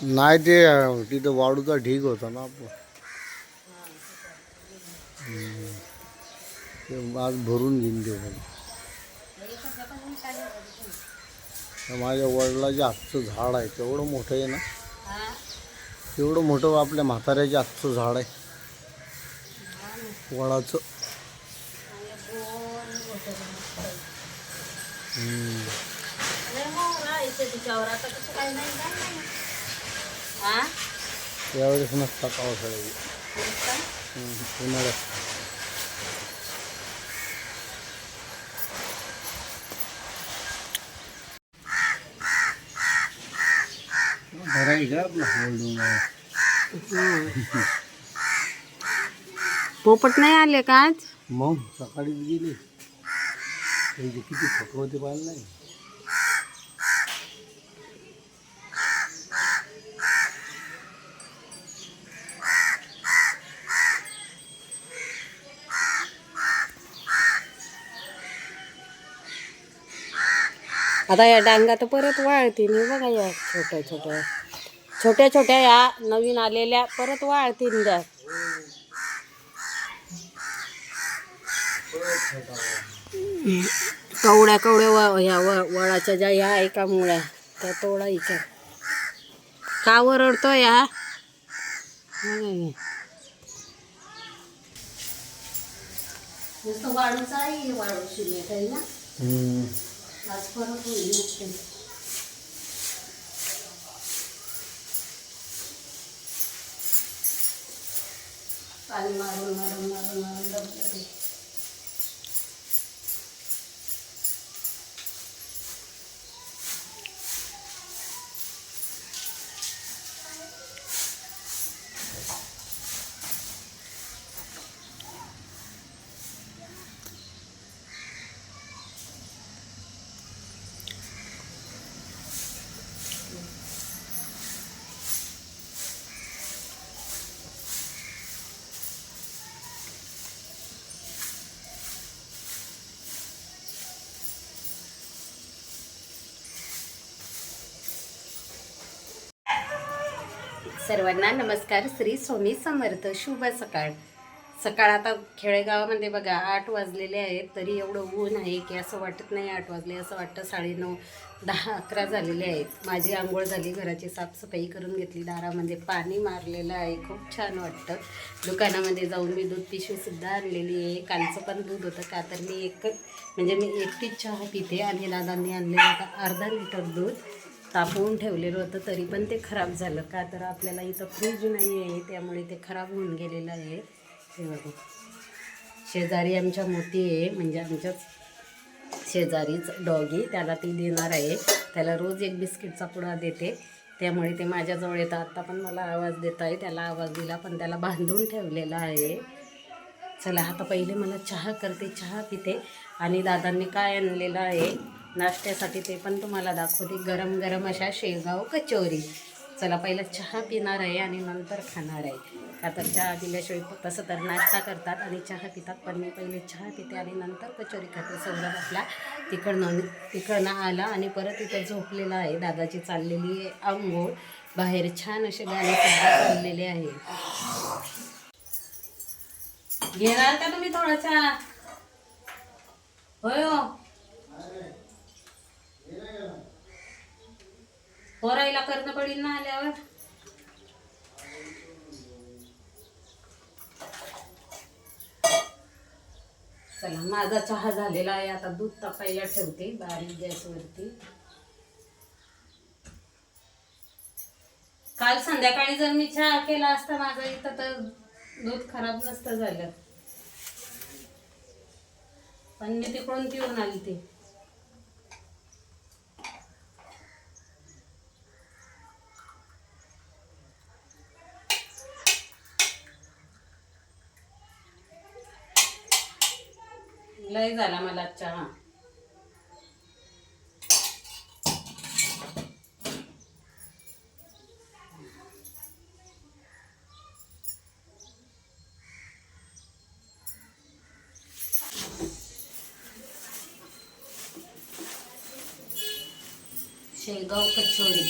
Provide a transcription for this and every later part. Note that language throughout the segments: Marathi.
नाही ते तिथं वाळूचा ढीग होता ना आपला. ते आज भरून घेऊन देऊ. माझ्या वडिलाच्या हातचं झाड आहे, तेवढं मोठं आहे ना, तेवढं मोठं आपल्या म्हाताऱ्याच्या हातचं झाड आहे वडाचं. त्यावेळेस नसता पावसाळ्यात, उन्हाळ्यात. पोपट नाही आले का आज? मग सकाळीच गेली. त्यांचे किती फोटो होते पाहिलं नाही. आता या डांगा तर परत वाळतील बघा, या छोट्या छोट्या छोट्या छोट्या या नवीन आलेल्या परत वाळतील द्या. कवड्या कवड्या ह्या वळाच्या ज्या ह्या एका मुळ्या त्या तोडायच्या. का वरडतो या नुसतं वाळूच आहे, वाळू शिल्लक आहे ना. आज परत होईल. पाणी मारून मारून मारून मारून दबलं. सर्वांना नमस्कार. श्री स्वामी समर्थ. शुभ सकाळ. सकाळ आता खेडेगावामध्ये बघा 8 वाजलेले आहेत, तरी एवढं ऊन आहे की असं वाटत नाही 8 वाजले, असं वाटतं 9:30, 10, 11 झालेले आहेत. माझी आंघोळ झाली, घराची साफसफाई करून घेतली, दारामध्ये पाणी मारलेलं आहे, खूप छान वाटतं. दुकानामध्ये जाऊन मी दूध पिशवीसुद्धा आणलेली आहे. कालचं पण दूध होतं, का तर मी मी एकटीच चहा पिते आणि दादांनी आणलेलं आता अर्धा लिटर दूध तापवून ठेवलेलं होतं, तरी पण ते खराब झालं. का तर आपल्याला इथं फ्रीज नाही आहे, त्यामुळे ते खराब होऊन गेलेलं आहे. हे बघा, शेजारी आमच्या मोठी आहे, म्हणजे आमच्याच शेजारीच डॉगी, त्याला ती देणार आहे. त्याला रोज एक बिस्किटचा पुडा देते, त्यामुळे ते माझ्याजवळ येतं. आत्ता पण मला आवाज देत आहे, त्याला आवाज दिला पण त्याला बांधून ठेवलेला आहे. चला आता पहिले मला चहा करते, चहा पिते आणि दादांनी काय आणलेलं आहे नाश्त्यासाठी ते पण तुम्हाला दाखवते. गरम गरम अशा शेगाव कचोरी. चला पहिला चहा पिणार आहे आणि नंतर खाणार आहे. का तर चहा पिल्याशिवाय तसं तर नाश्ता करतात आणि चहा पितात, पण मी पहिले चहा पिते आणि नंतर कचोरी खाते. सौरभ आपला तिकडनं आला आणि परत इथं झोपलेला आहे. दादाची चाललेली आहे आंघोळ. बाहेर छान असे गाणेसुद्धा चाललेले आहे. घेणार का तुम्ही थोडा चहा? होय हो, पोरायला करणं पडेल ना आल्यावर. चला माझा चहा झालेला आहे, आता दूध तापायला ठेवते बारीक गॅसवरती. काल संध्याकाळी जर मी चहा केला असता माझा इथं, तर दूध खराब नसतं झालं, पण मी तिकडून पिऊन आली ते. लय झाला मला चहा. शेगाव कचोरी.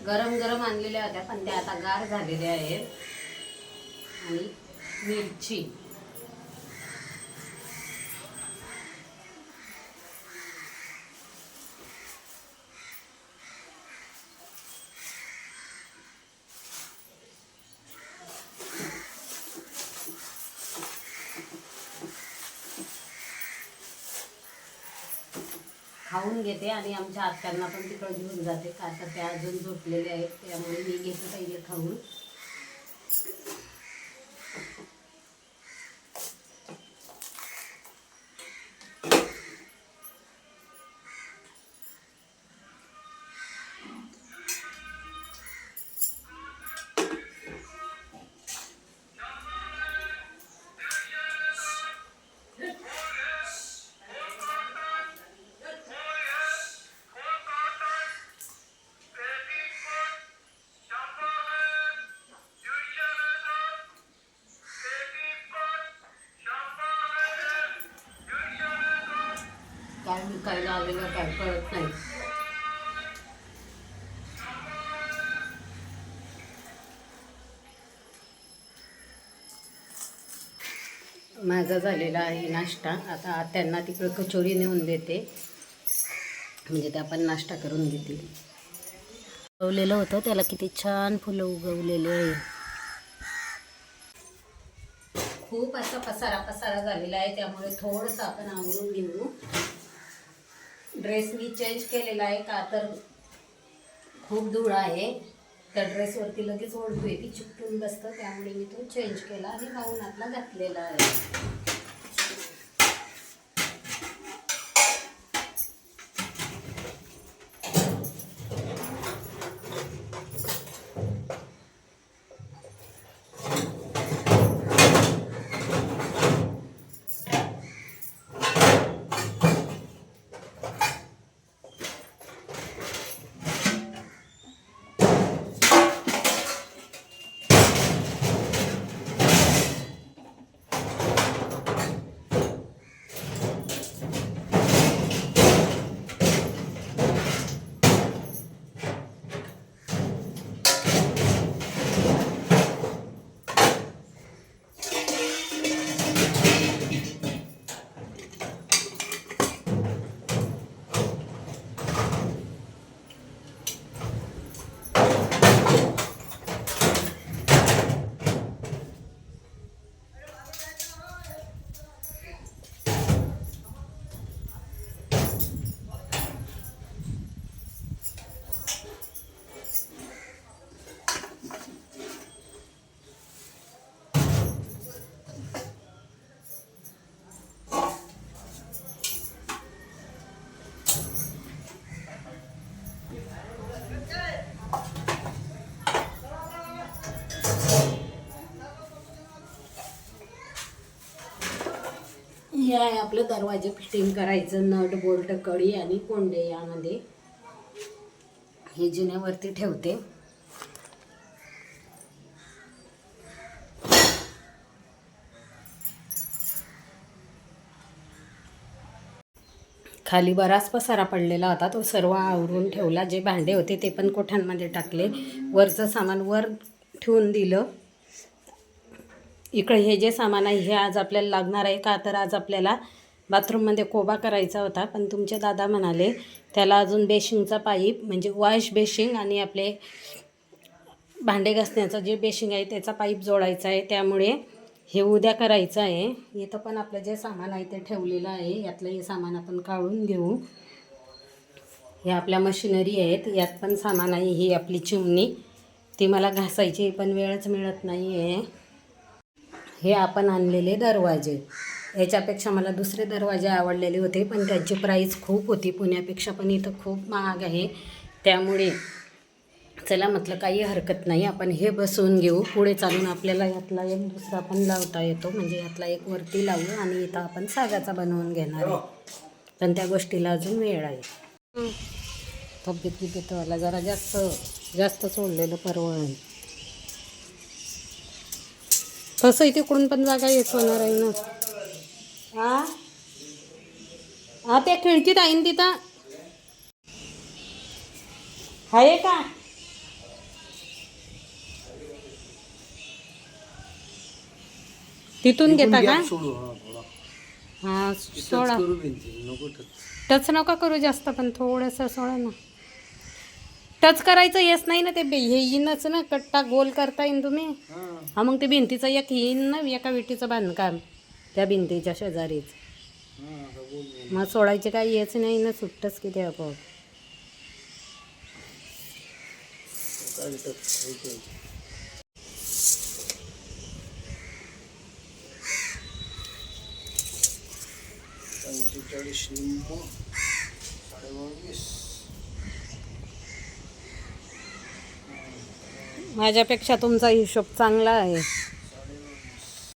गरम गरम आणलेल्या होत्या पण त्या आता गार झालेल्या आहेत. आणि मिरची, खाऊन घेते आणि आमच्या आत्यांना पण तिकडे घेऊन जाते का तर त्या अजून झोपलेले आहेत, त्यामुळे मी घेते पहिले खाऊन. काय विकायला आलेलं काय कळत नाही. माझा झालेला आहे नाश्ता. आता त्यांना तिकडे कचोरी नेऊन देते, म्हणजे त्या पण नाश्ता करून घेतील. उगवलेलं होतं त्याला किती छान फुलं उगवलेले आहे. खूप असा पसारा झालेला आहे, त्यामुळे थोडंसं आपण आवरून घेऊ. ड्रेस मी चेंज केलेला आहे का तर खूप धूळ आहे त्या ड्रेसवरती, लगेच ओढतोय ती चिकटून बसतं, त्यामुळे मी तो चेंज केला आणि गाऊन आपला घातलेला आहे. हे आहे आपलं दरवाजे फिटिंग करायचं, नट बोल्ट कडी आणि कोंडे. यामध्ये हे जिन्यावरती ठेवते. खाली बराच पसारा पडलेला होता, तो सर्व आवरून ठेवला. जे भांडे होते ते पण कोठ्यांमध्ये टाकले, वरचं सामान वर ठेवून दिलं. इकडे हे जे सामान आहे हे आज आपल्याला लागणार आहे का तर आज आपल्याला बाथरूममध्ये कोबा करायचा होता, पण तुमचे दादा म्हणाले त्याला अजून बेशिंगचा पाईप म्हणजे वॉश बेशिंग आणि आपले भांडे घासण्याचं जे बेशिंग आहे त्याचा पाईप जोडायचा आहे, त्यामुळे हे उद्या करायचं आहे. इथं पण आपलं जे सामान आहे ते ठेवलेलं आहे, यातलं हे सामान आपण काढून घेऊ. हे आपल्या मशिनरी आहेत, यात पण सामान आहे. ही आपली चिमणी, ती मला घासायची पण वेळच मिळत नाही आहे. हे आपण आणलेले दरवाजे, याच्यापेक्षा मला दुसरे दरवाजे आवडलेले होते पण त्यांची प्राईस खूप होती पुण्यापेक्षा, पण इथं खूप महाग आहे. त्यामुळे चला म्हटलं काही हरकत नाही, आपण हे बसवून घेऊ. पुढे चालून आपल्याला यातला एक दुसरा पण लावता येतो, म्हणजे यातला एक वरती लावू आणि इथं आपण सागाचा बनवून घेणार आहे, पण त्या गोष्टीला अजून वेळ आहे. तब्येतीला जरा जास्त सोडलेलं परवडेल. तसंही तिकडून पण जागा येत होणार आहे ना. हा त्या खिडकीत आहे तिथं आहे का? तिथून घेता का? सोडू हा थोडा हा टच सोडा. करू भिंती नको टच. टच नका करू जास्त, पण थोडंसं सोडा ना. टच करायचं येस नाही ना, ते हे येईनच ना, कट्टा गोल करता येईन तुम्ही. हा हा मग ते भिंतीचं एक येईन ना, एका विटीचं बांधकाम त्या भिंतीच्या शेजारीच. हा आता बोल बोल. मग सोडायचे काही येच नाही ना, सुट्टच किती आपोआप. काय टच 45 निम्म 22.5. माझ्यापेक्षा तुमचा हिशोब चांगला आहे.